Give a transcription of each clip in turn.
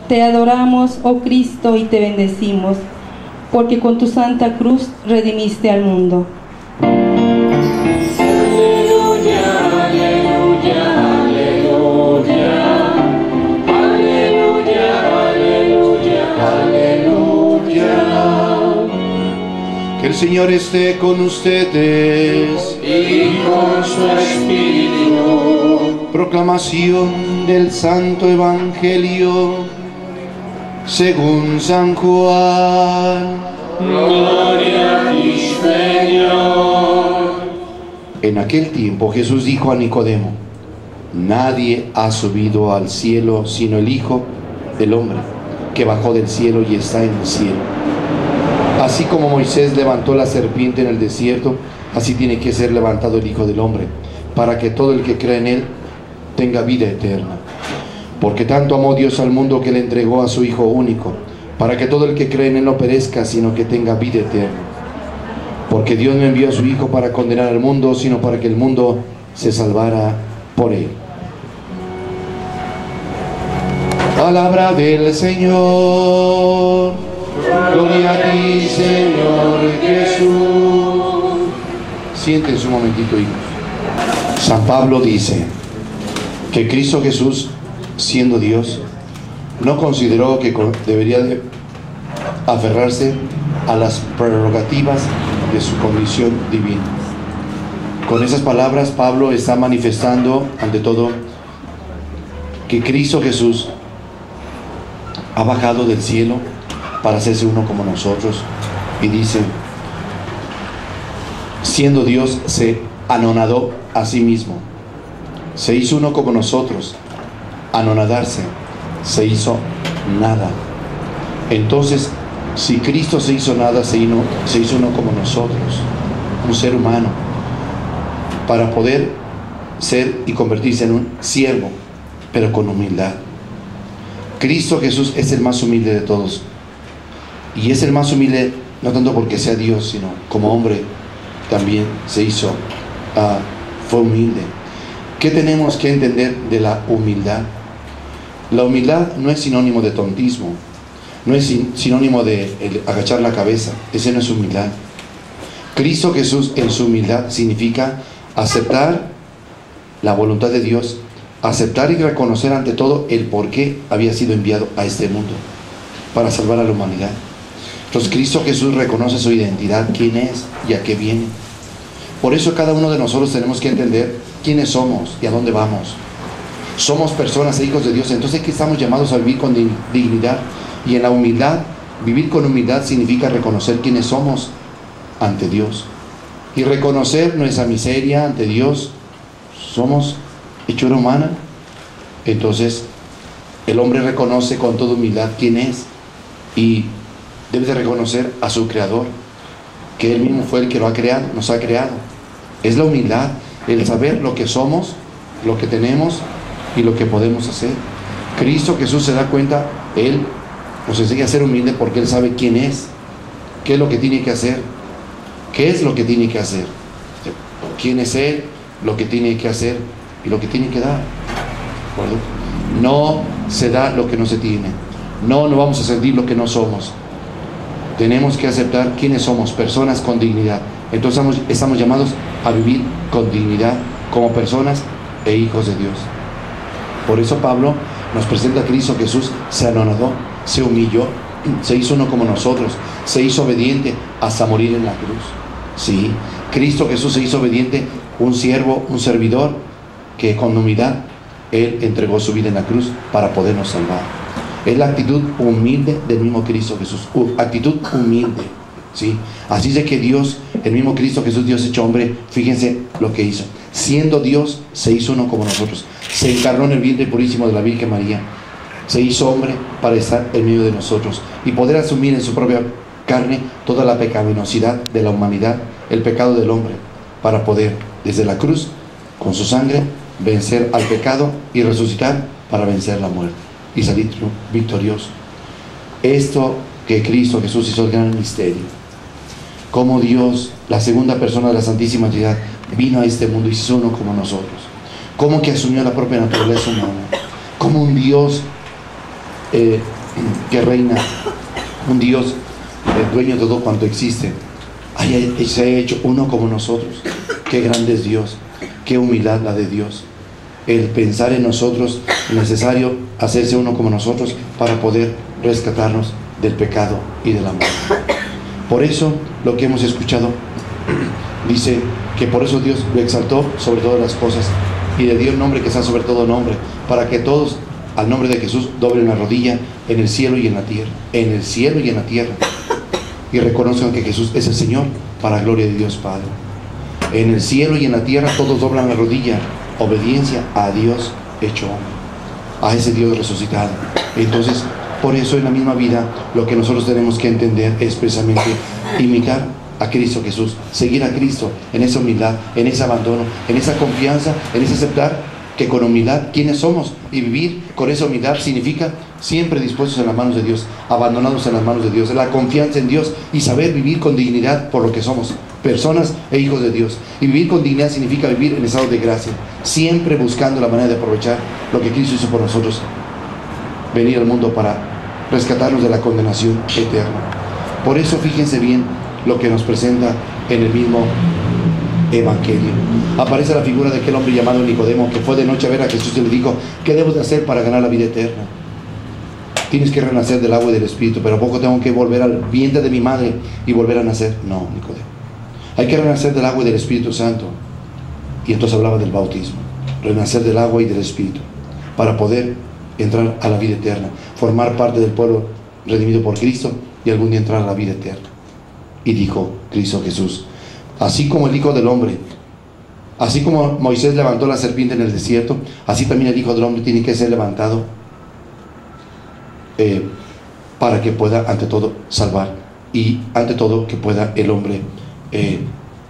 Te adoramos, oh Cristo, y te bendecimos, porque con tu santa cruz redimiste al mundo. Que el Señor esté con ustedes y con su espíritu. Proclamación del Santo Evangelio según San Juan. Gloria a ti, Señor. En aquel tiempo Jesús dijo a Nicodemo: nadie ha subido al cielo sino el Hijo del Hombre, que bajó del cielo y está en el cielo. Así como Moisés levantó la serpiente en el desierto, así tiene que ser levantado el Hijo del Hombre, para que todo el que cree en él tenga vida eterna. Porque tanto amó Dios al mundo que le entregó a su Hijo único, para que todo el que cree en él no perezca, sino que tenga vida eterna. Porque Dios no envió a su Hijo para condenar al mundo, sino para que el mundo se salvara por él. Palabra del Señor. Gloria a ti, Señor Jesús. Siéntense un momentito, hijos. San Pablo dice que Cristo Jesús, siendo Dios, no consideró que debería de aferrarse a las prerrogativas de su condición divina. Con esas palabras, Pablo está manifestando, ante todo, que Cristo Jesús ha bajado del cielo para hacerse uno como nosotros, y dice, siendo Dios, se anonadó a sí mismo, se hizo uno como nosotros. Anonadarse, se hizo nada. Entonces, si Cristo se hizo nada, se hizo uno como nosotros, un ser humano, para poder ser y convertirse en un siervo, pero con humildad. Cristo Jesús es el más humilde de todos. Y es el más humilde, no tanto porque sea Dios, sino como hombre también se hizo, fue humilde. ¿Qué tenemos que entender de la humildad? La humildad no es sinónimo de tontismo, no es sinónimo de agachar la cabeza. Ese no es humildad. Cristo Jesús en su humildad significa aceptar la voluntad de Dios, aceptar y reconocer ante todo el por qué había sido enviado a este mundo, para salvar a la humanidad. Entonces Cristo Jesús reconoce su identidad, quién es y a qué viene. Por eso cada uno de nosotros tenemos que entender quiénes somos y a dónde vamos. Somos personas e hijos de Dios, entonces que estamos llamados a vivir con dignidad. Y en la humildad, vivir con humildad significa reconocer quiénes somos ante Dios. Y reconocer nuestra miseria ante Dios. Somos hechura humana. Entonces el hombre reconoce con toda humildad quién es, y debe de reconocer a su Creador, que Él mismo fue el que lo ha creado, nos ha creado. Es la humildad, el saber lo que somos, lo que tenemos y lo que podemos hacer. Cristo Jesús se da cuenta, Él nos enseña a ser humilde porque Él sabe quién es, qué es lo que tiene que hacer, qué es lo que tiene que hacer, quién es Él, lo que tiene que hacer y lo que tiene que dar. ¿De acuerdo? No se da lo que no se tiene. No vamos a sentir lo que no somos. Tenemos que aceptar quiénes somos, personas con dignidad. Entonces estamos llamados a vivir con dignidad como personas e hijos de Dios. Por eso Pablo nos presenta a Cristo Jesús, se anonadó, se humilló, se hizo uno como nosotros, se hizo obediente hasta morir en la cruz. Sí, Cristo Jesús se hizo obediente, un siervo, un servidor, que con humildad Él entregó su vida en la cruz para podernos salvar. Es la actitud humilde del mismo Cristo Jesús, actitud humilde, ¿sí? Así es que Dios, el mismo Cristo Jesús, Dios hecho hombre, fíjense lo que hizo. Siendo Dios, se hizo uno como nosotros, se encarnó en el vientre purísimo de la Virgen María, se hizo hombre para estar en medio de nosotros y poder asumir en su propia carne toda la pecaminosidad de la humanidad, el pecado del hombre, para poder desde la cruz, con su sangre, vencer al pecado y resucitar para vencer la muerte y salir victorioso. Esto que Cristo Jesús hizo, el gran misterio, como Dios, la segunda persona de la Santísima Trinidad, vino a este mundo y se hizo uno como nosotros, como que asumió la propia naturaleza humana, como un Dios que reina, un Dios, el dueño de todo cuanto existe, se ha hecho uno como nosotros. Qué grande es Dios, qué humildad la de Dios. El pensar en nosotros, es necesario hacerse uno como nosotros para poder rescatarnos del pecado y de la muerte. Por eso, lo que hemos escuchado dice que por eso Dios lo exaltó sobre todas las cosas y le dio el nombre que está sobre todo nombre, para que todos al nombre de Jesús doblen la rodilla en el cielo y en la tierra, en el cielo y en la tierra, y reconozcan que Jesús es el Señor, para gloria de Dios Padre. En el cielo y en la tierra todos doblan la rodilla, obediencia a Dios hecho hombre, a ese Dios resucitado. Entonces, por eso en la misma vida lo que nosotros tenemos que entender es precisamente imitar a Cristo Jesús, seguir a Cristo en esa humildad, en ese abandono, en esa confianza, en ese aceptar que con humildad quiénes somos, y vivir con esa humildad significa siempre dispuestos en las manos de Dios, abandonados en las manos de Dios, la confianza en Dios y saber vivir con dignidad por lo que somos, personas e hijos de Dios. Y vivir con dignidad significa vivir en estado de gracia, siempre buscando la manera de aprovechar lo que Cristo hizo por nosotros, venir al mundo para rescatarnos de la condenación eterna. Por eso fíjense bien lo que nos presenta en el mismo Evangelio. Aparece la figura de aquel hombre llamado Nicodemo, que fue de noche a ver a Jesús y le dijo: ¿qué debo de hacer para ganar la vida eterna? Tienes que renacer del agua y del Espíritu. Pero ¿a poco tengo que volver al vientre de mi madre y volver a nacer? No, Nicodemo, hay que renacer del agua y del Espíritu Santo. Y entonces hablaba del bautismo, renacer del agua y del Espíritu, para poder entrar a la vida eterna, formar parte del pueblo redimido por Cristo y algún día entrar a la vida eterna. Y dijo Cristo Jesús: así como el Hijo del Hombre, así como Moisés levantó la serpiente en el desierto, así también el Hijo del Hombre tiene que ser levantado para que pueda ante todo salvar, y ante todo que pueda el hombre,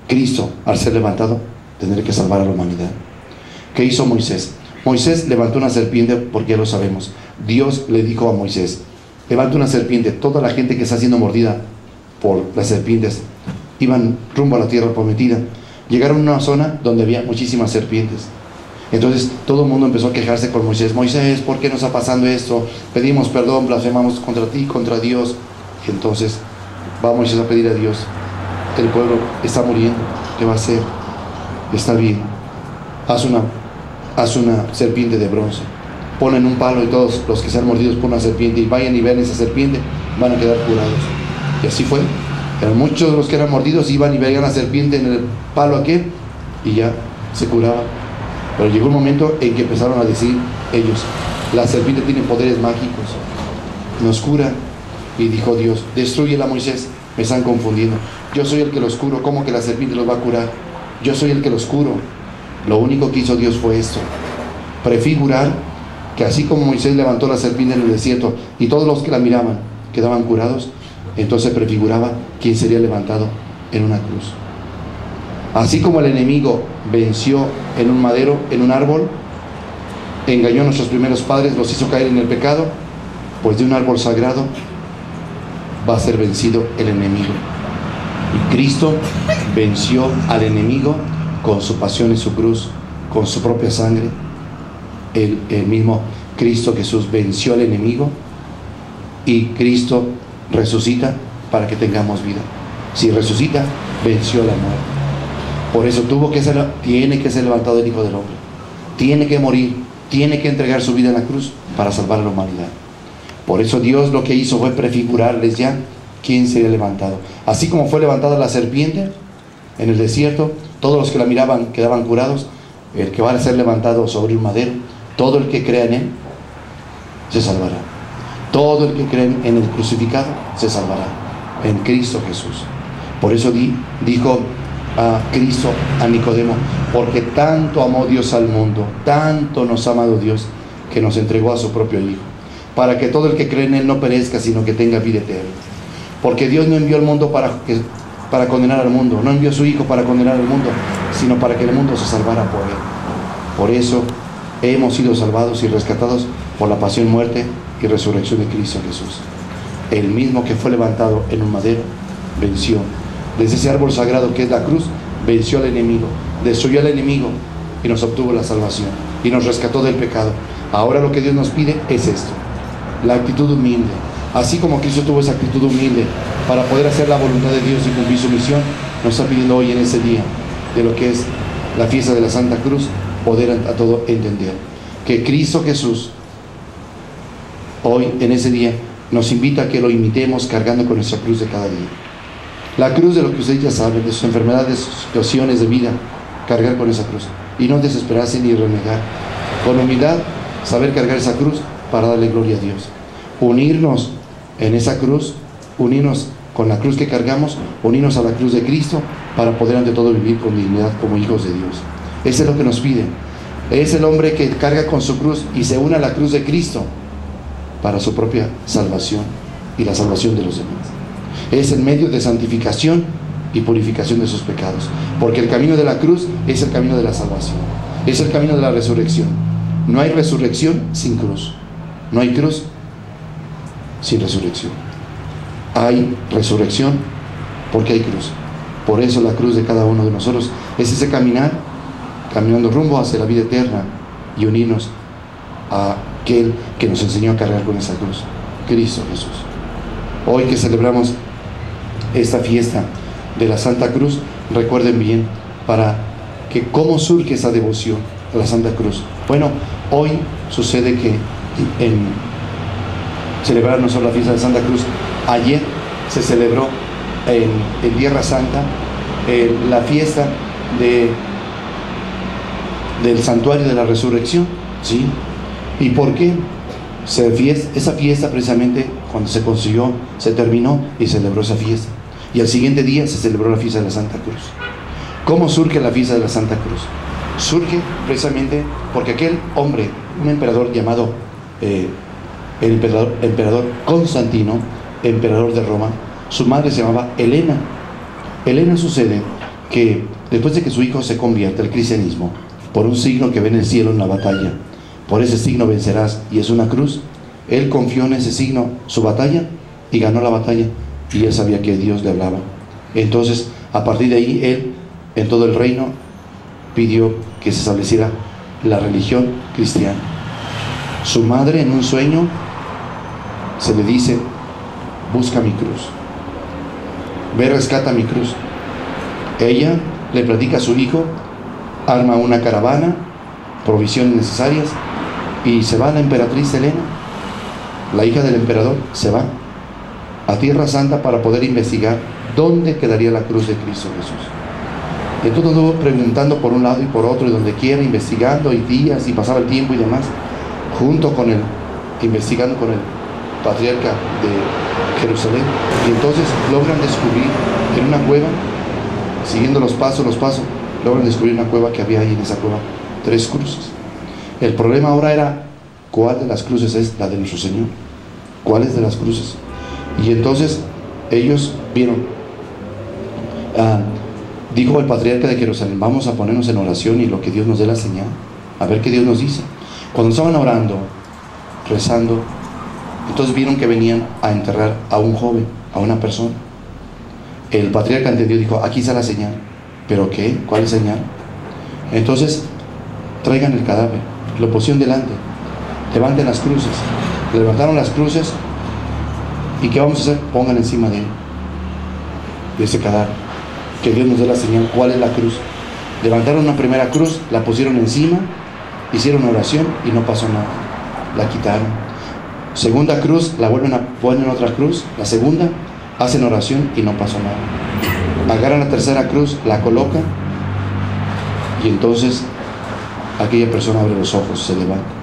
Cristo, al ser levantado, tener que salvar a la humanidad. ¿Qué hizo Moisés? Moisés levantó una serpiente, porque ya lo sabemos. Dios le dijo a Moisés: levanta una serpiente. Toda la gente que está siendo mordida por las serpientes iban rumbo a la tierra prometida. Llegaron a una zona donde había muchísimas serpientes. Entonces todo el mundo empezó a quejarse con Moisés: Moisés, ¿por qué nos está pasando esto? Pedimos perdón, blasfemamos contra ti, contra Dios. Y entonces va Moisés a pedir a Dios: el pueblo está muriendo, ¿qué va a hacer? Está bien, haz una serpiente de bronce, ponen un palo y todos los que sean mordidos por una serpiente y vayan y vean esa serpiente, van a quedar curados. Y así fue. Eran muchos de los que eran mordidos, iban y veían la serpiente en el palo aquel y ya se curaban. Pero llegó un momento en que empezaron a decir ellos: la serpiente tiene poderes mágicos, nos cura. Y dijo Dios: destrúyela, Moisés, me están confundiendo. Yo soy el que los curo, ¿cómo que la serpiente los va a curar? Yo soy el que los curo. Lo único que hizo Dios fue esto: prefigurar que así como Moisés levantó la serpiente en el desierto y todos los que la miraban quedaban curados, entonces prefiguraba quién sería levantado en una cruz. Así como el enemigo venció en un madero, en un árbol, engañó a nuestros primeros padres, los hizo caer en el pecado, pues de un árbol sagrado va a ser vencido el enemigo. Y Cristo venció al enemigo con su pasión y su cruz, con su propia sangre. El mismo Cristo Jesús venció al enemigo, y Cristo resucita para que tengamos vida. Si resucita, venció la muerte. Por eso tiene que ser levantado el Hijo del Hombre, tiene que morir, tiene que entregar su vida en la cruz para salvar a la humanidad. Por eso Dios lo que hizo fue prefigurarles ya quién sería levantado. Así como fue levantada la serpiente en el desierto, todos los que la miraban quedaban curados. El que va a ser levantado sobre un madero, todo el que crea en él se salvará. Todo el que cree en el crucificado se salvará, en Cristo Jesús. Por eso dijo a Cristo a Nicodemo: porque tanto amó Dios al mundo, tanto nos ha amado Dios, que nos entregó a su propio Hijo, para que todo el que cree en él no perezca, sino que tenga vida eterna. Porque Dios no envió al mundo para condenar al mundo, no envió a su Hijo para condenar al mundo, sino para que el mundo se salvara por él. Por eso hemos sido salvados y rescatados por la pasión, muerte y resurrección de Cristo Jesús. El mismo que fue levantado en un madero venció, desde ese árbol sagrado que es la cruz, venció al enemigo, destruyó al enemigo y nos obtuvo la salvación y nos rescató del pecado. Ahora lo que Dios nos pide es esto: la actitud humilde. Así como Cristo tuvo esa actitud humilde para poder hacer la voluntad de Dios y cumplir su misión, nos está pidiendo hoy en este día de lo que es la fiesta de la Santa Cruz, poder a todo entender que Cristo Jesús hoy en ese día nos invita a que lo imitemos cargando con nuestra cruz de cada día. La cruz de lo que ustedes ya saben, de sus enfermedades, de sus situaciones de vida, cargar con esa cruz y no desesperarse ni renegar. Con humildad, saber cargar esa cruz para darle gloria a Dios. Unirnos en esa cruz, unirnos con la cruz que cargamos, unirnos a la cruz de Cristo para poder ante todo vivir con dignidad como hijos de Dios. Eso es lo que nos pide. Es el hombre que carga con su cruz y se une a la cruz de Cristo para su propia salvación y la salvación de los demás. Es el medio de santificación y purificación de sus pecados, porque el camino de la cruz es el camino de la salvación, es el camino de la resurrección. No hay resurrección sin cruz, no hay cruz sin resurrección. Hay resurrección porque hay cruz. Por eso la cruz de cada uno de nosotros es ese caminar, caminando rumbo hacia la vida eterna y unirnos a aquel que nos enseñó a cargar con esa cruz, Cristo Jesús. Hoy que celebramos esta fiesta de la Santa Cruz, recuerden bien para que cómo surge esa devoción a la Santa Cruz. Bueno, hoy sucede que en celebrar no solo la fiesta de la Santa Cruz, ayer se celebró en Tierra Santa la fiesta del Santuario de la Resurrección, ¿sí? ¿Y por qué? Esa fiesta precisamente cuando se consiguió, se terminó y celebró esa fiesta. Y al siguiente día se celebró la fiesta de la Santa Cruz. ¿Cómo surge la fiesta de la Santa Cruz? Surge precisamente porque aquel hombre, un emperador llamado el emperador Constantino, emperador de Roma, su madre se llamaba Helena. Helena sucede que después de que su hijo se convierte al cristianismo, por un signo que ve en el cielo en la batalla, por ese signo vencerás, y es una cruz, él confió en ese signo su batalla y ganó la batalla, y él sabía que Dios le hablaba. Entonces, a partir de ahí, él en todo el reino pidió que se estableciera la religión cristiana. Su madre en un sueño se le dice: busca mi cruz, ve, rescata mi cruz. Ella le platica a su hijo, arma una caravana, provisiones necesarias, y se va la emperatriz Helena, la hija del emperador, se va a Tierra Santa para poder investigar dónde quedaría la cruz de Cristo Jesús. Entonces anduvo preguntando por un lado y por otro, y donde quiera, investigando, y días, y pasaba el tiempo y demás, junto con él, investigando con el patriarca de Jerusalén. Y entonces logran descubrir en una cueva, siguiendo los pasos, logran descubrir una cueva que había ahí en esa cueva 3 cruces. El problema ahora era cuál de las cruces es la de nuestro Señor, cuáles de las cruces. Y entonces ellos vieron, dijo el patriarca de Jerusalén: vamos a ponernos en oración y lo que Dios nos dé la señal, a ver qué Dios nos dice. Cuando estaban orando, rezando, entonces vieron que venían a enterrar a un joven, a una persona. El patriarca entendió, dijo: aquí está la señal. ¿Pero qué? ¿Cuál es señal? Entonces traigan el cadáver, lo pusieron delante, levanten las cruces. Levantaron las cruces, y ¿qué vamos a hacer? Pongan encima de él, de ese cadáver, que Dios nos dé la señal, ¿cuál es la cruz? Levantaron una primera cruz, la pusieron encima, hicieron oración y no pasó nada, la quitaron. Segunda cruz, la vuelven a poner en otra cruz, la segunda, hacen oración y no pasó nada. Agarran la tercera cruz, la colocan, y entonces aquella persona abre los ojos, se levanta.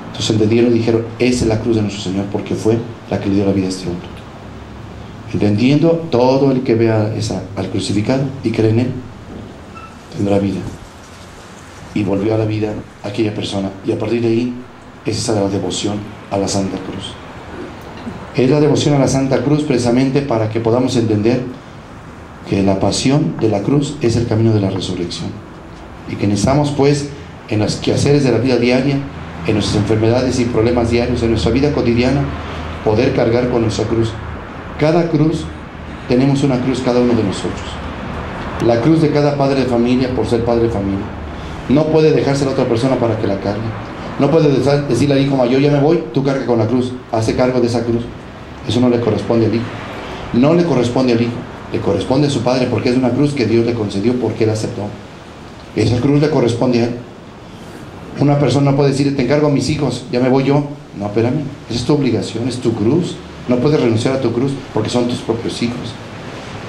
Entonces entendieron y dijeron: esa es la cruz de nuestro Señor, porque fue la que le dio la vida a este hombre. Entendiendo, todo el que vea al crucificado y cree en él tendrá vida. Y volvió a la vida aquella persona, y a partir de ahí es esa la devoción a la Santa Cruz. Es la devoción a la Santa Cruz precisamente para que podamos entender que la pasión de la cruz es el camino de la resurrección, y que necesitamos pues en los quehaceres de la vida diaria, en nuestras enfermedades y problemas diarios, en nuestra vida cotidiana, poder cargar con nuestra cruz. Cada cruz, tenemos una cruz cada uno de nosotros. La cruz de cada padre de familia, por ser padre de familia, no puede dejarse a la otra persona para que la cargue. No puedes decirle al hijo mayor, ya me voy, tú carga con la cruz, hace cargo de esa cruz. Eso no le corresponde al hijo. No le corresponde al hijo, le corresponde a su padre, porque es una cruz que Dios le concedió porque él aceptó. Esa cruz le corresponde a él. Una persona no puede decir, te encargo a mis hijos, ya me voy yo. No, espérame, esa es tu obligación, es tu cruz. No puedes renunciar a tu cruz porque son tus propios hijos.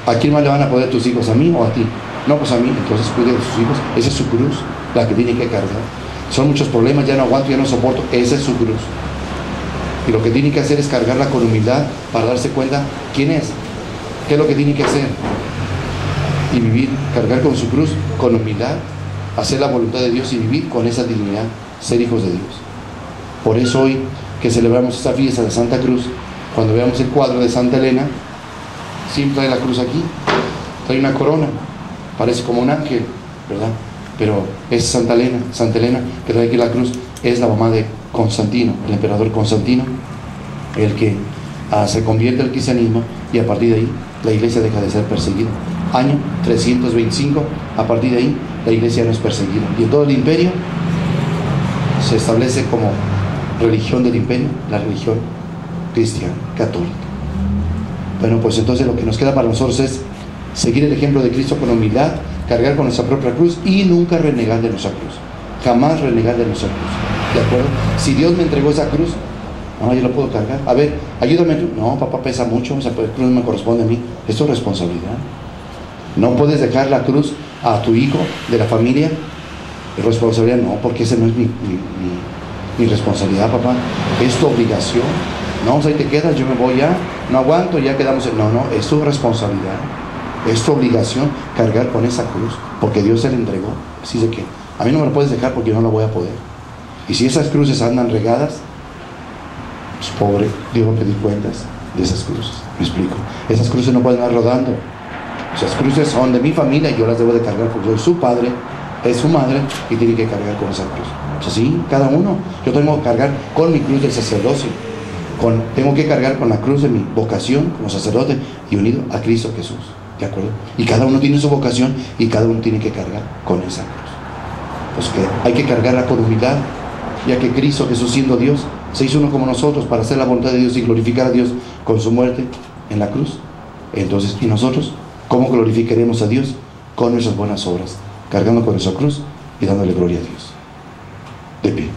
¿A quién más le van a poder tus hijos? ¿A mí o a ti? No, pues a mí. Entonces cuide de sus hijos. Esa es su cruz, la que tiene que cargar. Son muchos problemas, ya no aguanto, ya no soporto. Esa es su cruz. Y lo que tiene que hacer es cargarla con humildad para darse cuenta quién es, qué es lo que tiene que hacer. Y vivir, cargar con su cruz, con humildad, hacer la voluntad de Dios y vivir con esa dignidad, ser hijos de Dios. Por eso hoy que celebramos esta fiesta de Santa Cruz, cuando veamos el cuadro de Santa Elena, siempre trae la cruz aquí, trae una corona, parece como un ángel, ¿verdad? Pero es Santa Elena que trae aquí la cruz, es la mamá de Constantino, el emperador Constantino, el que se convierte al cristianismo, y a partir de ahí la iglesia deja de ser perseguida. Año 325, a partir de ahí la iglesia no es perseguida, y en todo el imperio se establece como religión del imperio la religión cristiana, católica. Bueno, pues entonces lo que nos queda para nosotros es seguir el ejemplo de Cristo con humildad, cargar con nuestra propia cruz y nunca renegar de nuestra cruz. Jamás renegar de nuestra cruz. ¿De acuerdo? Si Dios me entregó esa cruz, no, yo la puedo cargar. A ver, ayúdame tú. No, papá, pesa mucho, esa cruz no me corresponde a mí. Es tu responsabilidad. No puedes dejar la cruz a tu hijo de la familia. Responsabilidad, no, porque esa no es mi responsabilidad, papá. Es tu obligación. No, pues ahí te quedas, yo me voy ya, no aguanto, ya quedamos en... No, es tu responsabilidad, es tu obligación cargar con esa cruz, porque Dios se la entregó. Así de que a mí no me lo puedes dejar porque yo no lo voy a poder. Y si esas cruces andan regadas, pues pobre, Dios va a pedir cuentas de esas cruces. ¿Me explico? Esas cruces no pueden andar rodando. Esas cruces son de mi familia y yo las debo de cargar porque soy su padre, es su madre y tiene que cargar con esa cruz. O sea, sí, cada uno. Yo tengo que cargar con mi cruz del sacerdocio. Tengo que cargar con la cruz de mi vocación como sacerdote y unido a Cristo Jesús. ¿De acuerdo? Y cada uno tiene su vocación y cada uno tiene que cargar con esa cruz. Pues que hay que cargarla con humildad, ya que Cristo Jesús, siendo Dios, se hizo uno como nosotros para hacer la voluntad de Dios y glorificar a Dios con su muerte en la cruz. Entonces, ¿y nosotros cómo glorificaremos a Dios? Con nuestras buenas obras, cargando con nuestra cruz y dándole gloria a Dios. De pie.